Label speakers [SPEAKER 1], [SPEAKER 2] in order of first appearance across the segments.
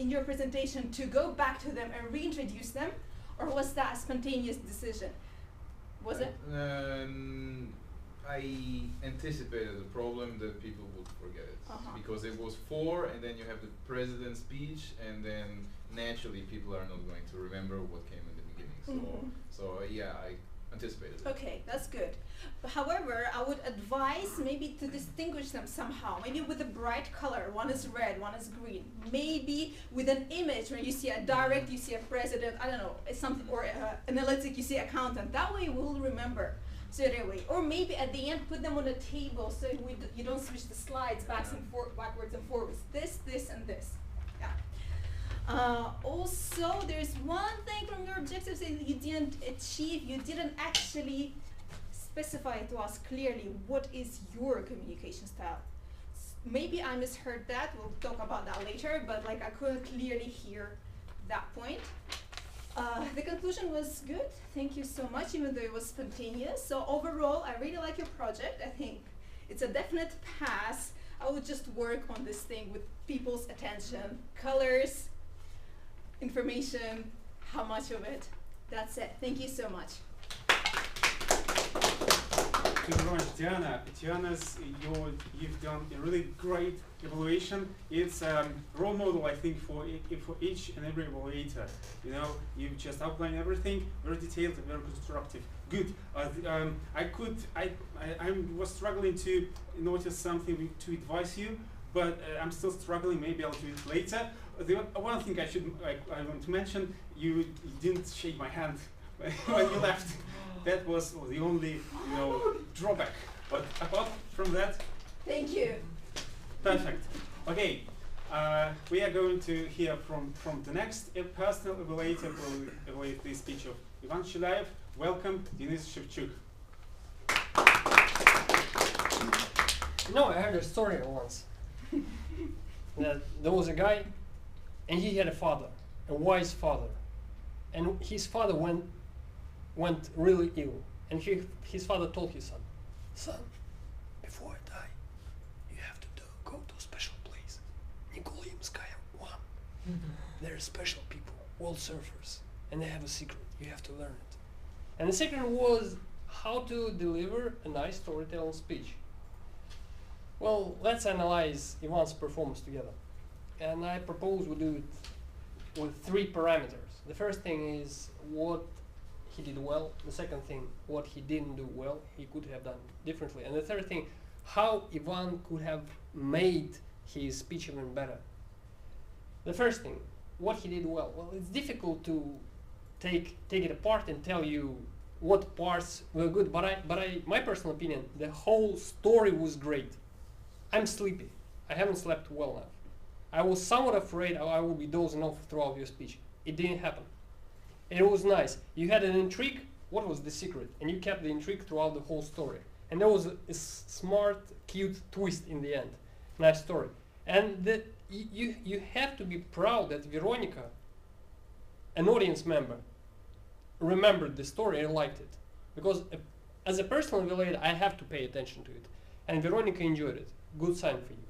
[SPEAKER 1] in your presentation to go back to them and reintroduce them, or was that a spontaneous decision? Was it?
[SPEAKER 2] I anticipated the problem that people would forget it, because it was 4, and then you have the president's speech, and then naturally people are not going to remember what came in the beginning. So yeah, I anticipated it.
[SPEAKER 1] Okay, that's good. But however, I would advise maybe to distinguish them somehow. Maybe with a bright color. One is red, one is green. Maybe with an image, when you see a direct, you see a president, I don't know, something, or analytic, you see accountant. That way we'll remember straight away. Or maybe at the end, put them on a table so you don't switch the slides backwards and forwards. This, and this. Yeah. Also, there's one thing from your objectives that you didn't achieve. You didn't actually specify to us clearly what is your communication style. Maybe I misheard that. We'll talk about that later. But like I couldn't clearly hear that point. The conclusion was good. Thank you so much, even though it was spontaneous. So overall, I really like your project. I think it's a definite pass. I would just work on this thing with people's attention, colors, information, how much of it. That's it. Thank you so much.
[SPEAKER 3] Thank you very much, Diana. Diana's, you've done a really great evaluation. It's a role model, I think, for each and every evaluator. You know, you've just outlined everything, very detailed, very constructive. Good. I was struggling to notice something to advise you, but I'm still struggling. Maybe I'll do it later. The one thing I want to mention: you didn't shake my hand when you left. That was the only drawback. But apart from that,
[SPEAKER 1] thank you.
[SPEAKER 3] Perfect. Okay, we are going to hear from the next personal evaluator who will evaluate the speech of Ivan Shulaev. Welcome, Denis Shevchuk.
[SPEAKER 4] You know, I heard a story once. That there was a guy, and he had a father, a wise father, and his father went really ill, and his father told his son, before I die, you have to go to a special place, Nikolimskaya 1. There are special people, WorldSurfers, and they have a secret. You have to learn it. And the secret was how to deliver a nice storytelling speech. Well, let's analyze Ivan's performance together. And I propose we do it with 3 parameters. The first thing is what he did well. The second thing, what he didn't do well, he could have done differently. And the third thing, how Ivan could have made his speech even better. The first thing, what he did well. Well, it's difficult to take it apart and tell you what parts were good, but my personal opinion, the whole story was great. I'm sleepy. I haven't slept well enough. I was somewhat afraid I would be dozing off throughout your speech. It didn't happen. It was nice. You had an intrigue. What was the secret? And you kept the intrigue throughout the whole story. And there was a smart, cute twist in the end. Nice story. And you have to be proud that Veronica, an audience member, remembered the story and liked it. Because as a personal evaluator, I have to pay attention to it. And Veronica enjoyed it. Good sign for you.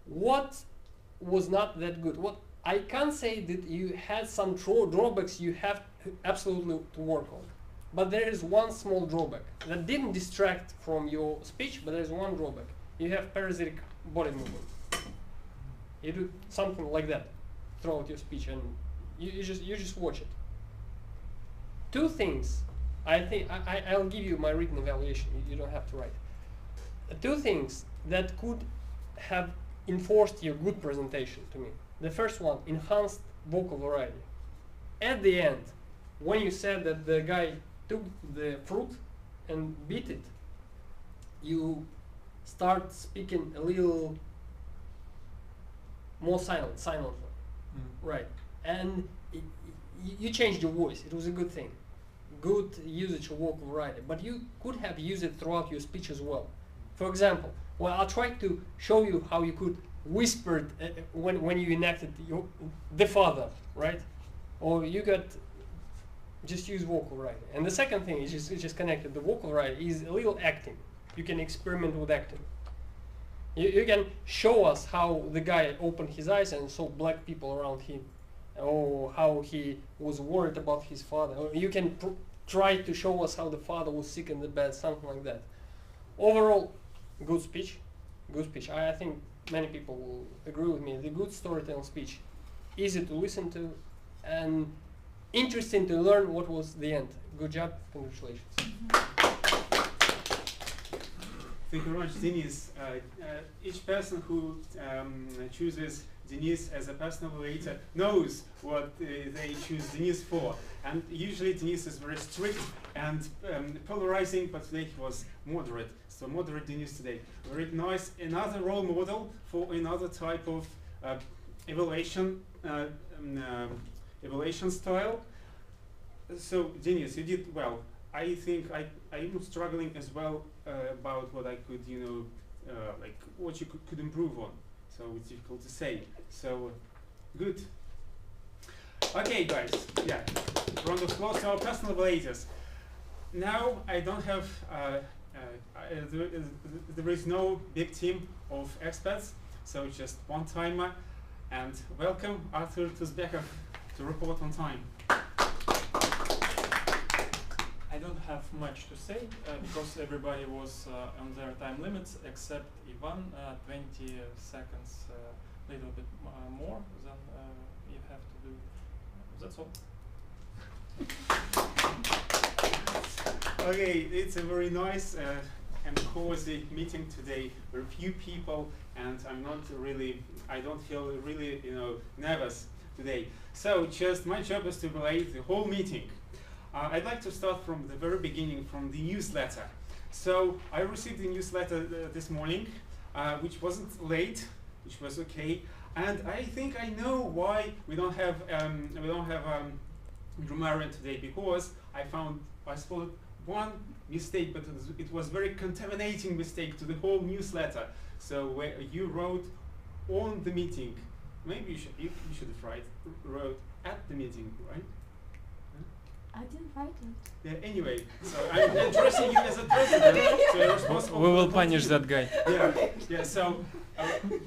[SPEAKER 4] What was not that good? What I can't say that you had some drawbacks you have absolutely to work on. But there is one small drawback that didn't distract from your speech, but there's one drawback. You have parasitic body movement. You do something like that throughout your speech, and you just watch it. 2 things. I think I'll give you my written evaluation. You don't have to write. 2 things that could have enforced your good presentation to me. The first one, enhanced vocal variety. At the end, when you said that the guy took the fruit and beat it, you start speaking a little more silently, right? And you changed your voice. It was a good thing. Good usage of vocal variety, but you could have used it throughout your speech as well. For example, well, I'll try to show you how you could whisper when you enacted the father, right? Or you got just use vocal variety. And the second thing is just connected. The vocal variety is a little acting. You can experiment with acting. You can show us how the guy opened his eyes and saw black people around him, or how he was worried about his father. Or you can try to show us how the father was sick in the bed, something like that. Overall, good speech. Good speech. I think many people will agree with me. The good storytelling speech, easy to listen to, and interesting to learn what was the end. Good job. Congratulations.
[SPEAKER 3] Thank you very much, Denise. Each person who chooses Denise as a personal evaluator knows what they choose Denise for. And usually Denise is very strict and polarizing, but today he was moderate. So moderate Denise today. Very nice. Another role model for another type of evaluation style. So Denise, you did well. I think I'm struggling as well about what I could, like what you could improve on. So it's difficult to say. So good. Okay, guys. Yeah. Round of applause to our personal evaluators. Now I don't have. There is no big team of experts, so it's just one timer. And welcome Arthur Tuzbekov to report on time.
[SPEAKER 5] I don't have much to say because everybody was on their time limits except Ivan, 20 seconds, a little bit more than you have to do. That's all.
[SPEAKER 3] Okay, it's a very nice and cozy meeting today. Very few people, and I don't feel really, nervous today. So just my job is to evaluate the whole meeting. I'd like to start from the very beginning, from the newsletter. So I received the newsletter this morning, which wasn't late, which was okay, and I think I know why we don't have grammarian today, because I spotted one mistake, but it was very contaminating mistake to the whole newsletter. So where you wrote on the meeting, maybe you should have wrote at the meeting, right?
[SPEAKER 6] I didn't write it.
[SPEAKER 3] Yeah, anyway, so I'm addressing you as a president, so you're responsible.
[SPEAKER 5] We will punish that guy.
[SPEAKER 3] Yeah. So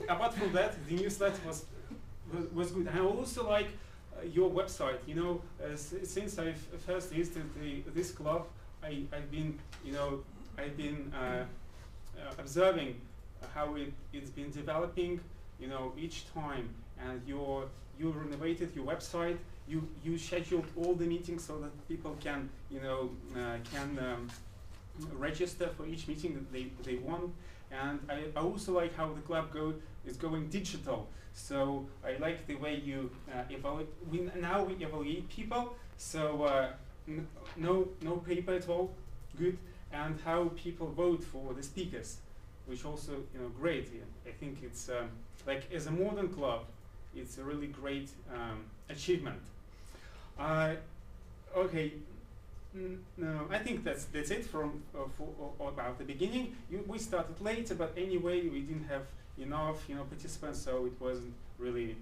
[SPEAKER 3] apart from that, the newsletter was good. I also like your website. Since I've first visited this club, I've been observing how it's been developing, each time, and you renovated your website. You scheduled all the meetings so that people can register for each meeting that they want. And I also like how the club is going digital. So I like the way you evaluate. We evaluate people. So no paper at all. Good. And how people vote for the speakers, which also great. I think it's like as a modern club, it's a really great achievement. Okay, no, I think that's it from about the beginning. We started later, but anyway, we didn't have enough participants, so it wasn't really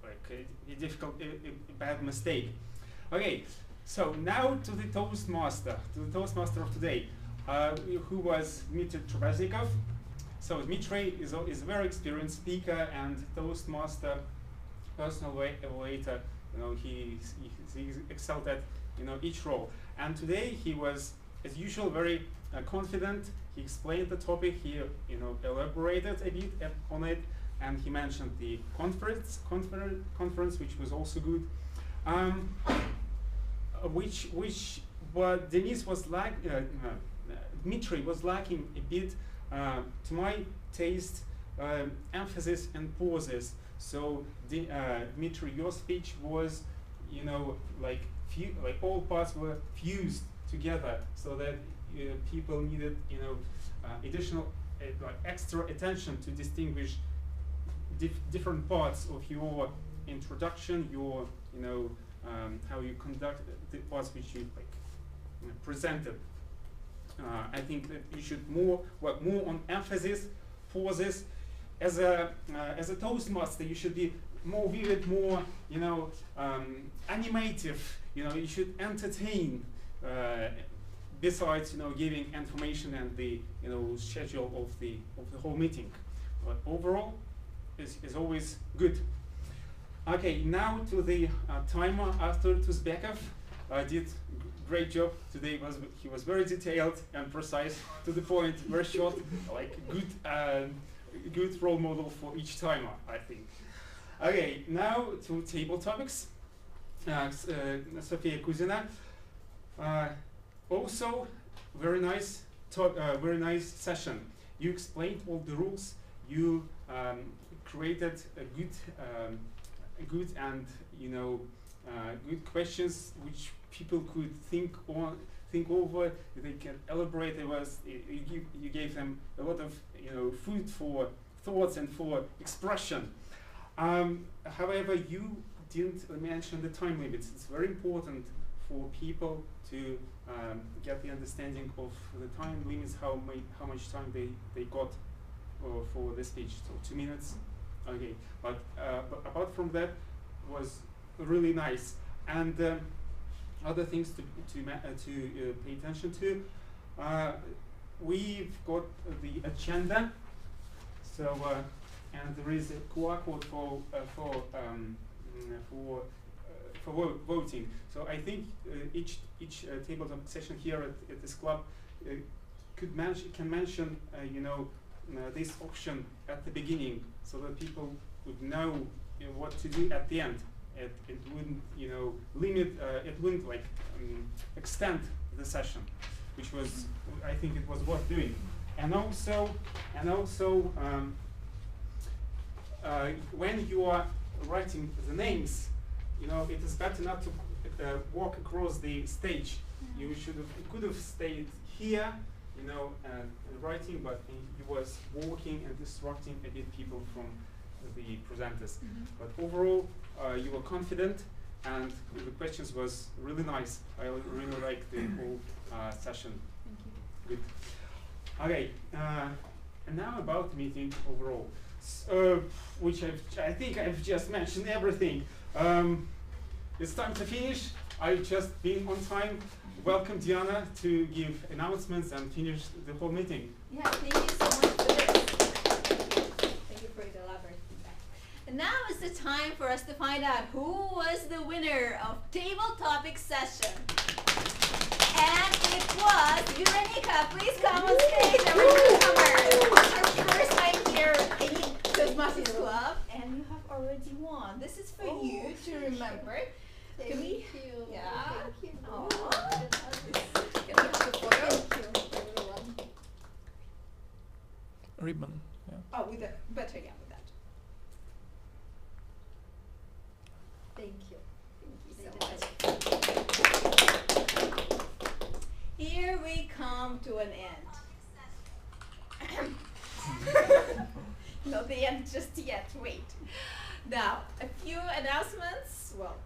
[SPEAKER 3] like a difficult, a bad mistake. Okay, so now to the Toastmaster of today, who was Dmitry Trubaznikov. So Dmitry is a very experienced speaker and Toastmaster, personal evaluator. He excelled at each role. And today he was, as usual, very confident. He explained the topic. He elaborated a bit on it, and he mentioned the conference, which was also good. But Denise was Dmitry was lacking a bit, to my taste, emphasis and pauses. So Dmitry, your speech was, like all parts were fused together, so that people needed, additional, extra attention to distinguish different parts of your introduction, your, how you conduct the parts which you presented. I think that you should work more on emphasis, pauses. As a Toastmaster, you should be more vivid, more animative. You should entertain besides giving information and the schedule of the whole meeting. But overall, is always good. Okay, now to the timer. Arthur Tuzbekov did great job today. He was very detailed and precise, to the point, very short, like good role model for each timer, I think. Okay, now to table topics. Sofia Kuzina. Also, very nice session. You explained all the rules. You created a good and good questions which people could think over. They can elaborate. You gave them a lot of food for thoughts and for expression. However, you didn't mention the time limits. It's very important for people to get the understanding of the time limits, how much time they got for the speech. So 2 minutes. Okay, but apart from that, was really nice. And other things to pay attention to. We've got the agenda. So and there is a QR code for voting. So I think each tabletop session here at this club can mention this option at the beginning, so that people would know what to do at the end. It wouldn't limit. It wouldn't extend the session, which was, I think it was worth doing. And also when you are writing the names, it is better not to walk across the stage. You could have stayed here, writing, but he was walking and distracting a bit people from the presenters. But overall, you were confident, and the questions was really nice. I really liked the whole session.
[SPEAKER 1] Thank you.
[SPEAKER 3] Good. Okay, and now about the meeting overall, which I think I've just mentioned everything. It's time to finish. I've just been on time. Welcome, Diana, to give announcements and finish the whole meeting.
[SPEAKER 1] Yeah, thank you so much for this. Thank you for the elaborate feedback. And now is the time for us to find out who was the winner of Table Topic Session. And it was Veronica. Please come on stage, our newcomer. It's our first time here in Toastmasters Club, and you have already won. This is for you to remember.
[SPEAKER 6] Thank
[SPEAKER 1] Can we?
[SPEAKER 6] you.
[SPEAKER 1] Yeah.
[SPEAKER 6] Thank you.
[SPEAKER 1] Aw.
[SPEAKER 6] Can
[SPEAKER 1] Can we have the photo?
[SPEAKER 6] Thank you, everyone.
[SPEAKER 5] Ribbon. Yeah.
[SPEAKER 1] Oh, with the better again with that.
[SPEAKER 6] Thank you.
[SPEAKER 1] Thank you so much. Here we come to an end. Not the end just yet, wait. Now, a few announcements. Well,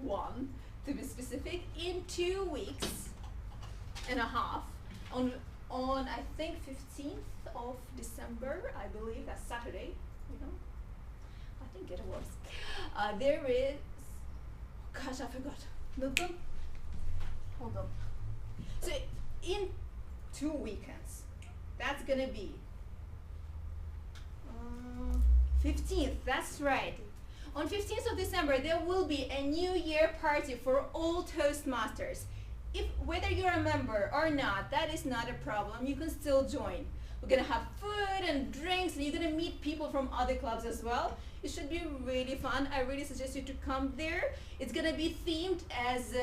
[SPEAKER 1] one, to be specific, in 2 weeks and a half, on I think 15th of December, I believe, that's Saturday, I think it was. There is, gosh, I forgot. Hold on. So in 2 weekends, that's gonna be 15th, that's right. On 15th of December, there will be a New Year party for all Toastmasters. Whether you're a member or not, that is not a problem. You can still join. We're gonna have food and drinks, and you're gonna meet people from other clubs as well. It should be really fun. I really suggest you to come there. It's gonna be themed as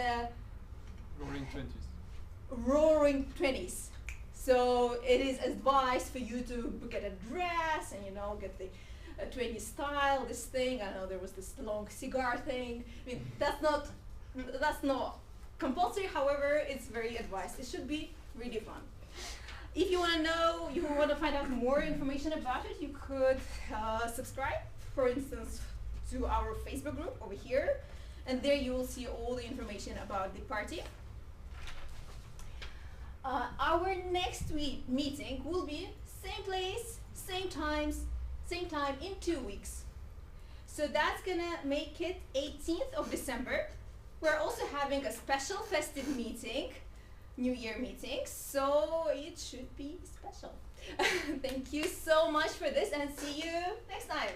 [SPEAKER 5] Roaring 20s.
[SPEAKER 1] Roaring 20s. So it is advised for you to get a dress and get the 20s style, this thing. I know there was this long cigar thing. I mean, that's not compulsory. However, it's very advised. It should be really fun. If you want to find out more information about it, you could subscribe, for instance, to our Facebook group over here, and there you will see all the information about the party. Our next week meeting will be same place, same time in 2 weeks. So that's gonna make it 18th of December. We're also having a special festive meeting New Year meeting, so it should be special. Thank you so much for this and see you next time.